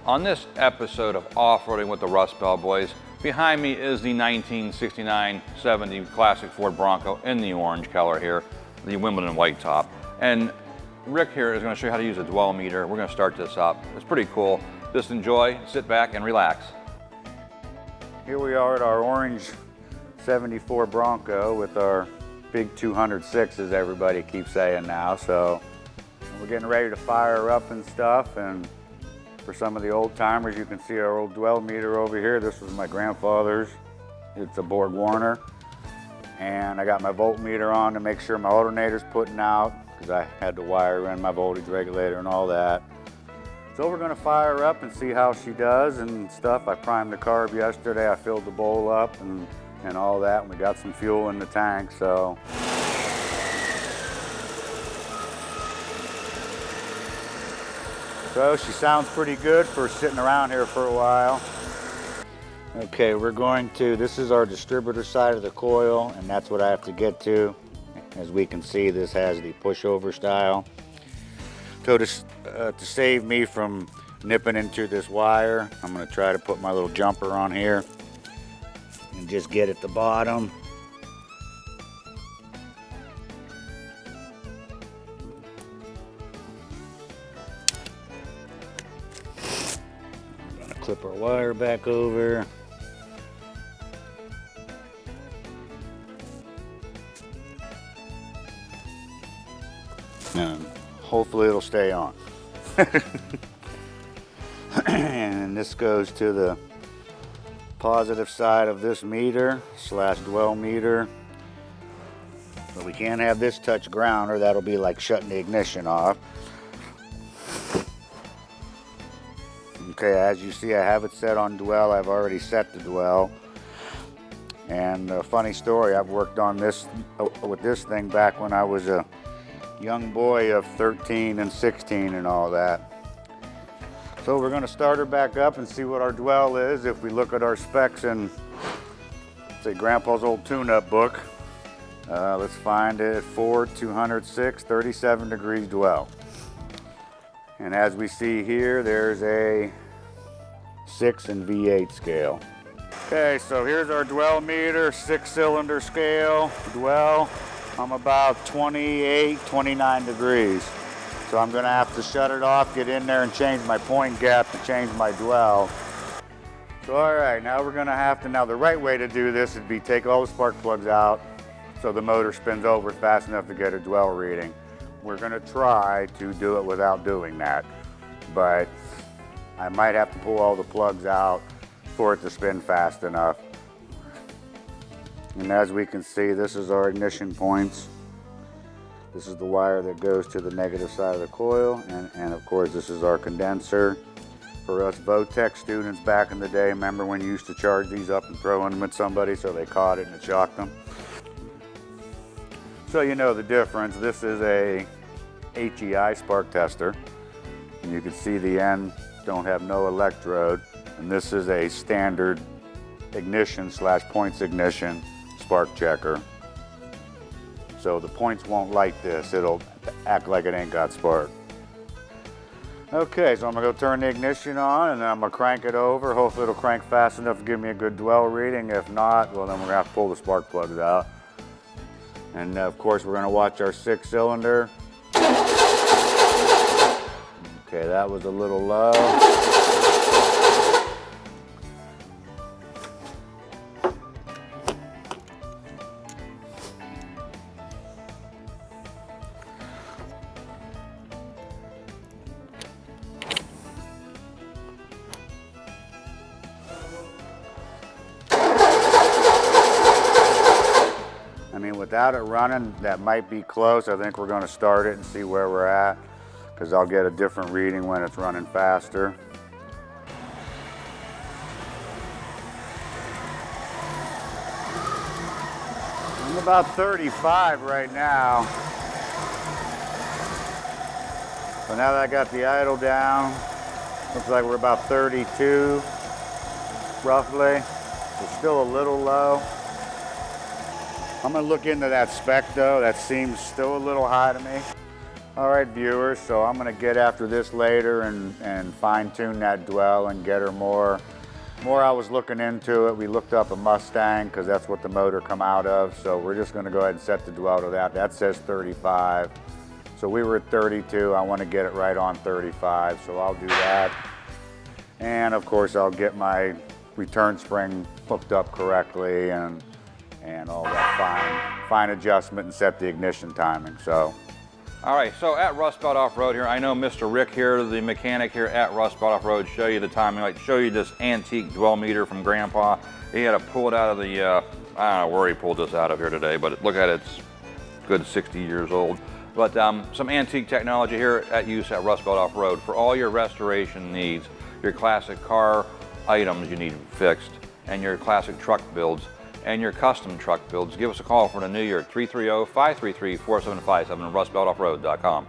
On this episode of Off-Roading with the Rust Belt Boys, behind me is the 1969-70 classic Ford Bronco in the orange color here, the Wimbledon white top. And Rick here is going to show you how to use a dwell meter. We're going to start this up. It's pretty cool. Just enjoy, sit back, and relax. Here we are at our orange 74 Bronco with our big 206, as everybody keeps saying now. So we're getting ready to fire her up and stuff. And for some of the old timers, you can see our old dwell meter over here. This was my grandfather's. It's a Borg Warner. And I got my voltmeter on to make sure my alternator's putting out, because I had to wire in my voltage regulator and all that. So we're gonna fire her up and see how she does and stuff. I primed the carb yesterday. I filled the bowl up and all that, and we got some fuel in the tank, so. So she sounds pretty good for sitting around here for a while. Okay, we're going to, this is our distributor side of the coil, and that's what I have to get to. As we can see, this has the pushover style. So to save me from nipping into this wire, I'm going to try to put my little jumper on here and just get at the bottom. I'm going to clip our wire back over. And hopefully it'll stay on. And this goes to the positive side of this meter slash dwell meter. So we can't have this touch ground, or that'll be like shutting the ignition off. Okay, as you see, I have it set on dwell. I've already set the dwell. And a funny story, I've worked on this with this thing back when I was a young boy of 13 and 16 and all that. So we're going to start her back up and see what our dwell is. If we look at our specs in, say, Grandpa's old tune-up book, let's find it. Ford 206, 37 degrees dwell. And as we see here, there's a 6 and V8 scale. Okay, so here's our dwell meter, 6-cylinder scale, dwell. I'm about 28, 29 degrees. So I'm gonna have to shut it off, get in there and change my point gap to change my dwell. So all right, now we're gonna have to, now the right way to do this would be take all the spark plugs out so the motor spins over fast enough to get a dwell reading. We're gonna try to do it without doing that, but I might have to pull all the plugs out for it to spin fast enough. And as we can see, this is our ignition points. This is the wire that goes to the negative side of the coil, and of course this is our condenser. For us Votech students back in the day, remember when you used to charge these up and throw them at somebody so they caught it and it shocked them? So you know the difference. This is a HEI spark tester, and you can see the end don't have no electrode, and this is a standard ignition slash points ignition spark checker. So the points won't light this, it'll act like it ain't got spark. Okay, so I'm gonna go turn the ignition on and then I'm gonna crank it over. Hopefully it'll crank fast enough to give me a good dwell reading. If not, well then we're gonna have to pull the spark plugs out. And of course we're gonna watch our 6-cylinder. Okay, that was a little low. I mean, without it running, that might be close. I think we're going to start it and see where we're at, because I'll get a different reading when it's running faster. I'm about 35 right now. So now that I got the idle down, looks like we're about 32, roughly. It's still a little low. I'm gonna look into that spec though. That seems still a little high to me. All right, viewers, so I'm gonna get after this later and fine tune that dwell and get her more I was looking into it. We looked up a Mustang because that's what the motor come out of. So we're just gonna go ahead and set the dwell to that. That says 35. So we were at 32. I want to get it right on 35. So I'll do that. And of course I'll get my return spring hooked up correctly and all that fine adjustment and set the ignition timing. So. All right, so at Rust Belt Off-Road here, I know Mr. Rick here, the mechanic here at Rust Belt Off-Road, show you the timing, like show you this antique dwell meter from Grandpa. He had to pull it out of the, I don't know where he pulled this out of here today, but look at it, it's good 60 years old. But some antique technology here at use at Rust Belt Off-Road for all your restoration needs, your classic car items you need fixed, and your classic truck builds, and your custom truck builds. Give us a call for the new year, 330-533-4757, rustbeltoffroad.com.